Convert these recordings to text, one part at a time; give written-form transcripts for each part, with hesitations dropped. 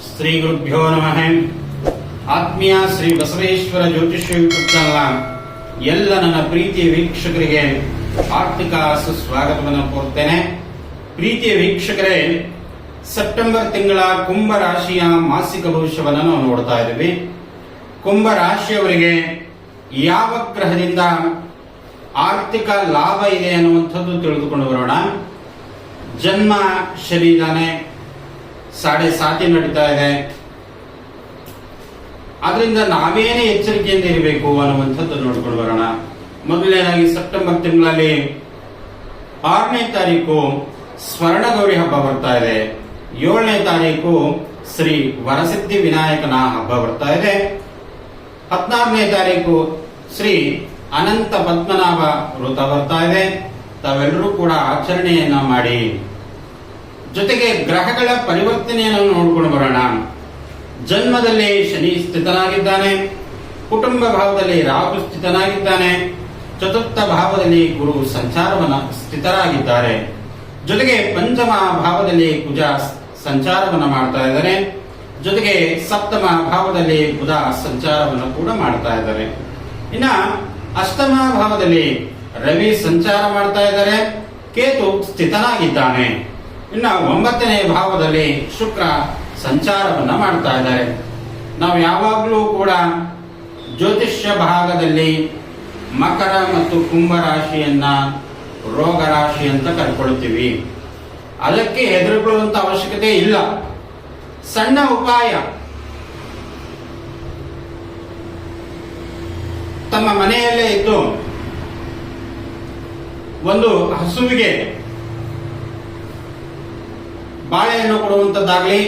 ಶ್ರೀ ಗುರುಭ್ಯೋ ನಮಃ. ಆತ್ಮೀಯ ಶ್ರೀ ಬಸವೇಶ್ವರ ಜ್ಯೋತಿಷ್ಯ ಯೂಟ್ಯೂಬ್ ಚಾನಲ್ ಎಲ್ಲ ನನ್ನ ಪ್ರೀತಿಯ ವೀಕ್ಷಕರಿಗೆ ಆರ್ಥಿಕ ಸುಸ್ವಾಗತವನ್ನು ಕೋರುತ್ತೇನೆ. ಪ್ರೀತಿಯ ವೀಕ್ಷಕರೇ, ಸೆಪ್ಟೆಂಬರ್ ತಿಂಗಳ ಕುಂಭ ರಾಶಿಯ ಮಾಸಿಕ ಭವಿಷ್ಯವನ್ನು ನಾವು ನೋಡ್ತಾ ಇದ್ದೀವಿ. ಕುಂಭ ರಾಶಿಯವರಿಗೆ ಯಾವ ಗ್ರಹದಿಂದ ಆರ್ಥಿಕ ಲಾಭ ಇದೆ ಅನ್ನುವಂಥದ್ದು ತಿಳಿದುಕೊಂಡು ಬರೋಣ. ಜನ್ಮ ಶನಿ ಇದ್ದಾನೆ, 7.5 ನಡೀತಾ ಇದೆ. ಆದ್ರಿಂದ ನಾವೇನೇ ಎಚ್ಚರಿಕೆಯಿಂದ ಇರಬೇಕು ಅನ್ನುವಂಥದ್ದು ನೋಡ್ಕೊಂಡು ಬರೋಣ. ಮೊದಲನೇದಾಗಿ ಸೆಪ್ಟೆಂಬರ್ ತಿಂಗಳಲ್ಲಿ 6ನೇ ತಾರೀಕು ಸ್ವರ್ಣಗೌರಿ ಹಬ್ಬ ಬರ್ತಾ ಇದೆ. 7ನೇ ತಾರೀಕು ಶ್ರೀ ವರಸಿದ್ಧಿ ವಿನಾಯಕನ ಹಬ್ಬ ಬರ್ತಾ ಇದೆ. 16ನೇ ತಾರೀಕು ಶ್ರೀ ಅನಂತ ಪದ್ಮನಾಭ ವೃತ ಬರ್ತಾ ಇದೆ. ತಾವೆಲ್ಲರೂ ಕೂಡ ಆಚರಣೆಯನ್ನ ಮಾಡಿ. ಜೊತೆಗೆ ಗ್ರಹಗಳ ಪರಿವರ್ತನೆಯನ್ನು ನೋಡ್ಕೊಂಡು ಬರೋಣ. ಜನ್ಮದಲ್ಲಿ ಶನಿ ಸ್ಥಿತನಾಗಿದ್ದಾನೆ, ಕುಟುಂಬ ಭಾವದಲ್ಲಿ ರಾಹು ಸ್ಥಿತನಾಗಿದ್ದಾನೆ, ಚತುರ್ಥ ಭಾವದಲ್ಲಿ ಗುರು ಸಂಚಾರವನ್ನ ಸ್ಥಿತರಾಗಿದ್ದಾರೆ. ಜೊತೆಗೆ ಪಂಚಮ ಭಾವದಲ್ಲಿ ಕುಜ ಸಂಚಾರವನ್ನ ಮಾಡ್ತಾ ಇದ್ದಾರೆ. ಜೊತೆಗೆ ಸಪ್ತಮ ಭಾವದಲ್ಲಿ ಬುಧ ಸಂಚಾರವನ್ನು ಕೂಡ ಮಾಡ್ತಾ ಇದ್ದಾರೆ. ಇನ್ನ ಅಷ್ಟಮ ಭಾವದಲ್ಲಿ ರವಿ ಸಂಚಾರ ಮಾಡ್ತಾ ಇದ್ದಾರೆ, ಕೇತು ಸ್ಥಿತನಾಗಿದ್ದಾನೆ. ಇನ್ನು 9ನೇ ಭಾವದಲ್ಲಿ ಶುಕ್ರ ಸಂಚಾರವನ್ನ ಮಾಡ್ತಾ ಇದ್ದಾರೆ. ನಾವು ಯಾವಾಗಲೂ ಕೂಡ ಜ್ಯೋತಿಷ್ಯ ಭಾಗದಲ್ಲಿ ಮಕರ ಮತ್ತು ಕುಂಭ ರಾಶಿಯನ್ನ ರೋಗ ರಾಶಿ ಅಂತ ಕರ್ಕೊಳ್ತೀವಿ. ಅದಕ್ಕೆ ಹೆದರಿಕೊಳ್ಳುವಂತ ಅವಶ್ಯಕತೆ ಇಲ್ಲ. ಸಣ್ಣ ಉಪಾಯ, ತಮ್ಮ ಮನೆಯಲ್ಲೇ ಇದ್ದು ಒಂದು ಹಸುವಿಗೆ ಬಾಳೆಹಣ್ಣು ಕೊಡುವಂಥದ್ದಾಗಲಿ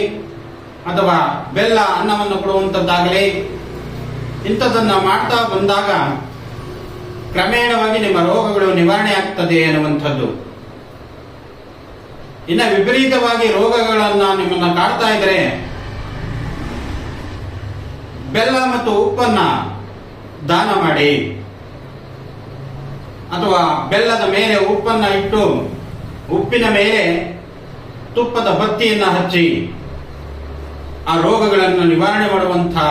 ಅಥವಾ ಬೆಲ್ಲ ಅನ್ನವನ್ನು ಕೊಡುವಂಥದ್ದಾಗಲಿ ಇಂಥದನ್ನ ಮಾಡ್ತಾ ಬಂದಾಗ ಕ್ರಮೇಣವಾಗಿ ನಿಮ್ಮ ರೋಗಗಳು ನಿವಾರಣೆ ಆಗ್ತದೆ ಅನ್ನುವಂಥದ್ದು. ಇನ್ನು ವಿಪರೀತವಾಗಿ ರೋಗಗಳನ್ನ ನಿಮ್ಮನ್ನ ಕಾಡ್ತಾ ಇದ್ರೆ ಬೆಲ್ಲ ಮತ್ತು ಉಪ್ಪನ್ನ ದಾನ ಮಾಡಿ, ಅಥವಾ ಬೆಲ್ಲದ ಮೇಲೆ ಉಪ್ಪನ್ನ ಇಟ್ಟು ಉಪ್ಪಿನ ಮೇಲೆ ತುಪ್ಪದ ಬತ್ತಿಯನ್ನ ಹಚ್ಚಿ ಆ ರೋಗಗಳನ್ನು ನಿವಾರಣೆ ಮಾಡುವಂತಹ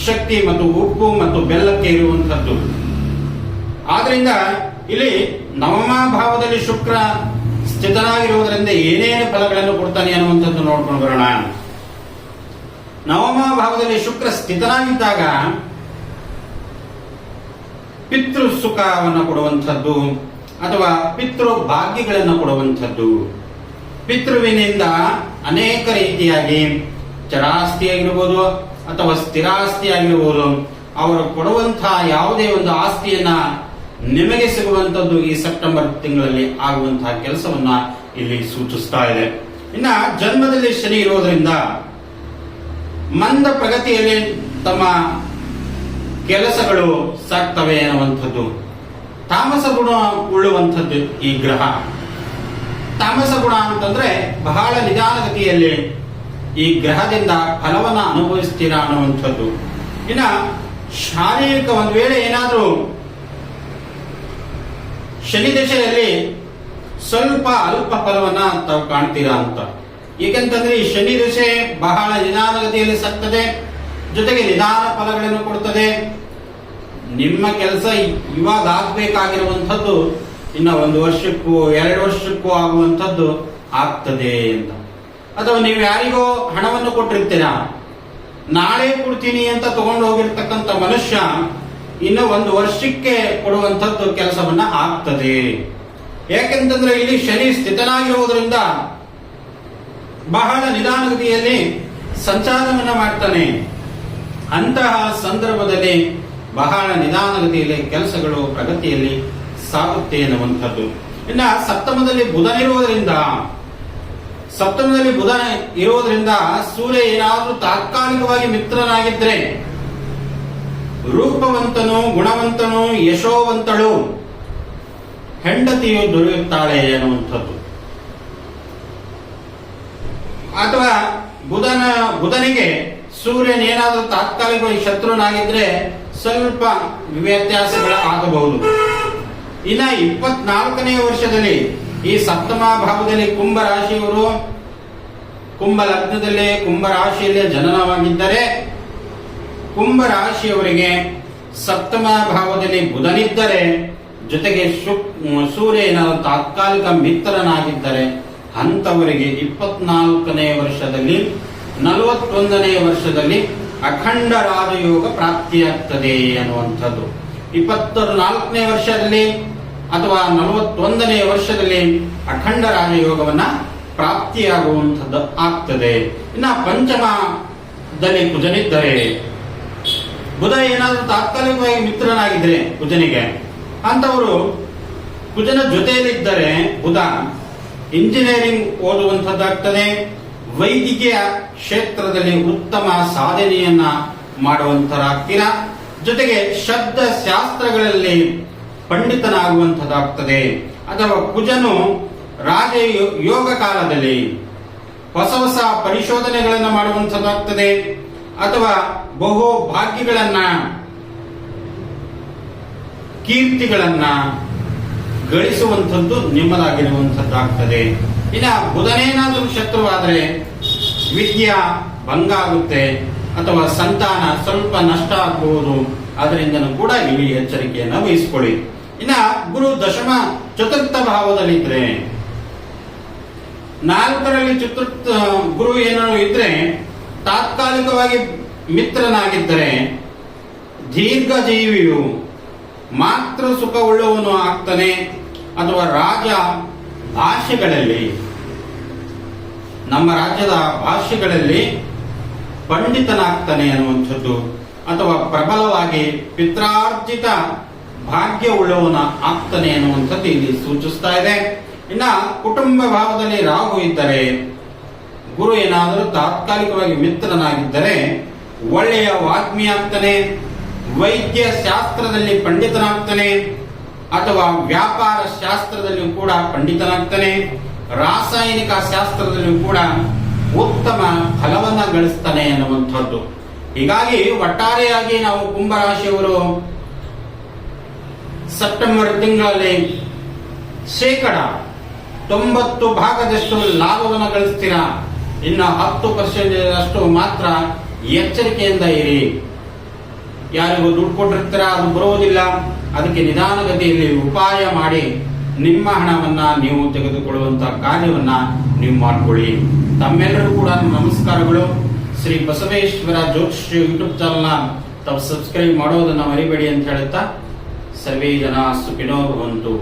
ಶಕ್ತಿ ಮತ್ತು ಉಪ್ಪು ಮತ್ತು ಬೆಲ್ಲಕ್ಕೆ ಇರುವಂತದ್ದು. ಆದ್ರಿಂದ ಇಲ್ಲಿ ನವಮ ಭಾವದಲ್ಲಿ ಶುಕ್ರ ಸ್ಥಿತನಾಗಿರುವುದರಿಂದ ಏನೇನು ಫಲಗಳನ್ನು ಕೊಡ್ತಾನೆ ಅನ್ನುವಂಥದ್ದು ನೋಡ್ಕೊಂಡು ಬರೋಣ. ನವಮ ಭಾವದಲ್ಲಿ ಶುಕ್ರ ಸ್ಥಿತನಾಗಿದ್ದಾಗ ಪಿತೃ ಸುಖವನ್ನು ಕೊಡುವಂಥದ್ದು ಅಥವಾ ಪಿತೃ ಭಾಗ್ಯಗಳನ್ನು ಕೊಡುವಂಥದ್ದು. ಪಿತೃವಿನಿಂದ ಅನೇಕ ರೀತಿಯಾಗಿ ಚರಾಸ್ತಿ ಆಗಿರ್ಬೋದು ಅಥವಾ ಸ್ಥಿರಾಸ್ತಿ ಆಗಿರ್ಬೋದು, ಅವರು ಕೊಡುವಂತಹ ಯಾವುದೇ ಒಂದು ಆಸ್ತಿಯನ್ನ ನಿಮಗೆ ಸಿಗುವಂತದ್ದು ಈ ಸೆಪ್ಟೆಂಬರ್ ತಿಂಗಳಲ್ಲಿ ಆಗುವಂತಹ ಕೆಲಸವನ್ನ ಇಲ್ಲಿ ಸೂಚಿಸ್ತಾ ಇದೆ. ಇನ್ನ ಜನ್ಮದಲ್ಲಿ ಶನಿ ಇರೋದ್ರಿಂದ ಮಂದ ಪ್ರಗತಿಯಲ್ಲಿ ತಮ್ಮ ಕೆಲಸಗಳು ಸಾಕ್ತವೆ ಅನ್ನುವಂಥದ್ದು. ತಾಮಸ ಗುಣ ಉಳ್ಳುವಂಥದ್ದು ಈ ಗ್ರಹ. ತಾಮಸ ಗುಣ ಅಂತಂದ್ರೆ ಬಹಳ ನಿಧಾನಗತಿಯಲ್ಲಿ ಈ ಗ್ರಹದಿಂದ ಫಲವನ್ನ ಅನುಭವಿಸ್ತೀರಾ ಅನ್ನುವಂಥದ್ದು. ಇನ್ನ ಶಾರೀರಿಕ ಒಂದು ವೇಳೆ ಏನಾದ್ರೂ ಶನಿ ದಶೆಯಲ್ಲಿ ಸ್ವಲ್ಪ ಅಲ್ಪ ಫಲವನ್ನ ತಾವು ಕಾಣ್ತೀರಾ ಅಂತ. ಏಕೆಂತಂದ್ರೆ ಈ ಶನಿ ದಶೆ ಬಹಳ ನಿಧಾನಗತಿಯಲ್ಲಿ ಸಾಗ್ತದೆ, ಜೊತೆಗೆ ನಿಧಾನ ಫಲಗಳನ್ನು ಕೊಡ್ತದೆ. ನಿಮ್ಮ ಕೆಲಸ ಇವಾಗ ಆಗ್ಬೇಕಾಗಿರುವಂಥದ್ದು ಇನ್ನ 1 ವರ್ಷಕ್ಕೂ 2 ವರ್ಷಕ್ಕೂ ಆಗುವಂಥದ್ದು ಆಗ್ತದೆ ಅಂತ. ಅಥವಾ ನೀವು ಯಾರಿಗೋ ಹಣವನ್ನು ಕೊಟ್ಟಿರ್ತೀರಾ, ನಾಳೆ ಕೊಡ್ತೀನಿ ಅಂತ ತಗೊಂಡು ಹೋಗಿರ್ತಕ್ಕಂಥ ಮನುಷ್ಯ ಇನ್ನು 1 ವರ್ಷಕ್ಕೆ ಕೊಡುವಂಥದ್ದು ಕೆಲಸವನ್ನ ಆಗ್ತದೆ. ಯಾಕೆಂತಂದ್ರೆ ಇಲ್ಲಿ ಶನಿ ಸ್ಥಿತನಾಗಿರುವುದರಿಂದ ಬಹಳ ನಿಧಾನಗತಿಯಲ್ಲಿ ಸಂಚಾರವನ್ನ ಮಾಡ್ತಾನೆ. ಅಂತಹ ಸಂದರ್ಭದಲ್ಲಿ ಬಹಳ ನಿಧಾನಗತಿಯಲ್ಲಿ ಕೆಲಸಗಳು ಪ್ರಗತಿಯಲ್ಲಿ ಸಾಗುತ್ತೆ ಎನ್ನುವಂಥದ್ದು. ಇನ್ನ ಸಪ್ತಮದಲ್ಲಿ ಬುಧ ಇರೋದ್ರಿಂದ ಸೂರ್ಯ ಏನಾದ್ರೂ ತಾತ್ಕಾಲಿಕವಾಗಿ ಮಿತ್ರನಾಗಿದ್ರೆ ರೂಪವಂತನು, ಗುಣವಂತನು, ಯಶೋವಂತಳು ಹೆಂಡತಿಯು ದೊರೆಯುತ್ತಾಳೆ ಎನ್ನುವಂಥದ್ದು. ಅಥವಾ ಬುಧನಿಗೆ ಸೂರ್ಯನೇನಾದ್ರೂ ತಾತ್ಕಾಲಿಕವಾಗಿ ಶತ್ರುನಾಗಿದ್ರೆ ಸ್ವಲ್ಪ ವ್ಯತ್ಯಾಸಗಳು ಆಗಬಹುದು. ಇನ್ನ 24ನೇ ವರ್ಷದಲ್ಲಿ ಈ ಸಪ್ತಮ ಭಾವದಲ್ಲಿ ಕುಂಭ ರಾಶಿಯವರು ಕುಂಭ ಲಗ್ನದಲ್ಲೇ ಕುಂಭ ರಾಶಿಯಲ್ಲೇ ಜನನವಾಗಿದ್ದರೆ ಕುಂಭ ರಾಶಿಯವರಿಗೆ ಸಪ್ತಮ ಭಾವದಲ್ಲಿ ಬುಧನಿದ್ದರೆ ಜೊತೆಗೆ ಸೂರ್ಯನ ತಾತ್ಕಾಲಿಕ ಮಿತ್ರನಾಗಿದ್ದರೆ ಅಂತವರಿಗೆ 24ನೇ ವರ್ಷದಲ್ಲಿ 41ನೇ ವರ್ಷದಲ್ಲಿ ಅಖಂಡ ರಾಜಯೋಗ ಪ್ರಾಪ್ತಿಯಾಗ್ತದೆ ಅನ್ನುವಂಥದ್ದು. 24ನೇ ವರ್ಷದಲ್ಲಿ ಅಥವಾ 41ನೇ ವರ್ಷದಲ್ಲಿ ಅಖಂಡ ರಾಜಯೋಗವನ್ನ ಪ್ರಾಪ್ತಿಯಾಗುವಂಥದ್ದು ಆಗ್ತದೆ. ಇನ್ನು ಪಂಚಮದಲ್ಲಿ ಕುಜನಿದ್ದರೆ, ಬುಧ ಏನಾದರೂ ತಾತ್ಕಾಲಿಕವಾಗಿ ಮಿತ್ರನಾಗಿದ್ರೆ ಕುಜನಿಗೆ, ಅಂತವರು ಕುಜನ ಜೊತೆಯಲ್ಲಿದ್ದರೆ ಬುಧ ಇಂಜಿನಿಯರಿಂಗ್ ಓದುವಂಥದ್ದಾಗ್ತದೆ. ವೈದ್ಯಕೀಯ ಕ್ಷೇತ್ರದಲ್ಲಿ ಉತ್ತಮ ಸಾಧನೆಯನ್ನ ಮಾಡುವಂತರಾಗ್ತೀರಾ. ಜೊತೆಗೆ ಶಬ್ದ ಶಾಸ್ತ್ರಗಳಲ್ಲಿ ಪಂಡಿತನಾಗುವಂಥದ್ದಾಗ್ತದೆ. ಅಥವಾ ಕುಜನು ರಾಜ ಯೋಗ ಕಾಲದಲ್ಲಿ ಹೊಸ ಹೊಸ ಪರಿಶೋಧನೆಗಳನ್ನು ಮಾಡುವಂಥದ್ದಾಗ್ತದೆ. ಅಥವಾ ಬಹು ಭಾಗ್ಯಗಳನ್ನ ಕೀರ್ತಿಗಳನ್ನ ಗಳಿಸುವಂಥದ್ದು ನಿಮ್ಮದಾಗಿರುವಂಥದ್ದಾಗ್ತದೆ. ಇನ್ನು ಬುಧನೇನಾದರೂ ಶತ್ರುವಾದರೆ ವಿದ್ಯಾ ಭಂಗ ಆಗುತ್ತೆ ಅಥವಾ ಸಂತಾನ ಸ್ವಲ್ಪ ನಷ್ಟ ಆಗಬಹುದು. ಅದರಿಂದನೂ ಕೂಡ ಇಲ್ಲಿ ಎಚ್ಚರಿಕೆಯನ್ನು ವಹಿಸಿಕೊಳ್ಳಿ. ಇನ್ನ ಗುರು ದಶಮ ಚತುರ್ಥ ಭಾವದಲ್ಲಿದ್ರೆ, 4ರಲ್ಲಿ ಚತುರ್ಥ ಗುರು ಏನಾದ್ರು ಇದ್ರೆ ತಾತ್ಕಾಲಿಕವಾಗಿ ಮಿತ್ರನಾಗಿದ್ದರೆ ದೀರ್ಘಜೀವಿಯು ಮಾತೃ ಸುಖ ಉಳ್ಳವನು ಆಗ್ತಾನೆ. ಅಥವಾ ರಾಜ ಭಾಷೆಗಳಲ್ಲಿ, ನಮ್ಮ ರಾಜ್ಯದ ಭಾಷೆಗಳಲ್ಲಿ ಪಂಡಿತನಾಗ್ತಾನೆ ಅನ್ನುವಂಥದ್ದು. ಅಥವಾ ಪ್ರಬಲವಾಗಿ ಪಿತ್ರಾರ್ಜಿತ ಭಾಗ್ಯ ಉಳ್ಳವನ ಆಗ್ತಾನೆ ಅನ್ನುವಂಥದ್ದು ಇಲ್ಲಿ ಸೂಚಿಸ್ತಾ ಇದೆ. ಇನ್ನ ಕುಟುಂಬ ಭಾವದಲ್ಲಿ ರಾಹು ಇದ್ದರೆ, ಗುರು ಏನಾದರೂ ತಾತ್ಕಾಲಿಕವಾಗಿ ಮಿತ್ರನಾಗಿದ್ದರೆ ಒಳ್ಳೆಯ ವಾಗ್ಮಿ ಆಗ್ತಾನೆ, ವೈದ್ಯ ಶಾಸ್ತ್ರದಲ್ಲಿ ಪಂಡಿತನಾಗ್ತಾನೆ, ಅಥವಾ ವ್ಯಾಪಾರ ಶಾಸ್ತ್ರದಲ್ಲಿಯೂ ಕೂಡ ಪಂಡಿತನಾಗ್ತಾನೆ, ರಾಸಾಯನಿಕ ಶಾಸ್ತ್ರದಲ್ಲಿಯೂ ಕೂಡ ಉತ್ತಮ ಫಲವನ್ನ ಗಳಿಸ್ತಾನೆ ಅನ್ನುವಂಥದ್ದು. ಹೀಗಾಗಿ ಒಟ್ಟಾರೆಯಾಗಿ ನಾವು ಕುಂಭರಾಶಿಯವರು ಸೆಪ್ಟೆಂಬರ್ ತಿಂಗಳಲ್ಲಿ 90% ಲಾಭವನ್ನು ಗಳಿಸ್ತೀರಾ. ಇನ್ನು 10% ಮಾತ್ರ ಎಚ್ಚರಿಕೆಯಿಂದ ಇರಿ. ಯಾರಿಗೂ ದುಡ್ಡು ಕೊಟ್ಟಿರ್ತೀರ, ಅದು ಬರುವುದಿಲ್ಲ. ಅದಕ್ಕೆ ನಿಧಾನಗತಿಯಲ್ಲಿ ಉಪಾಯ ಮಾಡಿ ನಿಮ್ಮ ಹಣವನ್ನ ನೀವು ತೆಗೆದುಕೊಳ್ಳುವಂತಹ ಕಾರ್ಯವನ್ನ ನೀವು ಮಾಡಿಕೊಳ್ಳಿ. ತಮ್ಮೆಲ್ಲರೂ ಕೂಡ ನಮಸ್ಕಾರಗಳು. ಶ್ರೀ ಬಸವೇಶ್ವರ ಜ್ಯೋತಿಷ್ಯ ಯೂಟ್ಯೂಬ್ ಚಾನಲ್ನ ತಾವು ಸಬ್ಸ್ಕ್ರೈಬ್ ಮಾಡೋದನ್ನ ಮರಿಬೇಡಿ ಅಂತ ಹೇಳುತ್ತಾ, ಸರ್ವೇ ಜನ ಸುಖಿನೋ ಭವಂತು.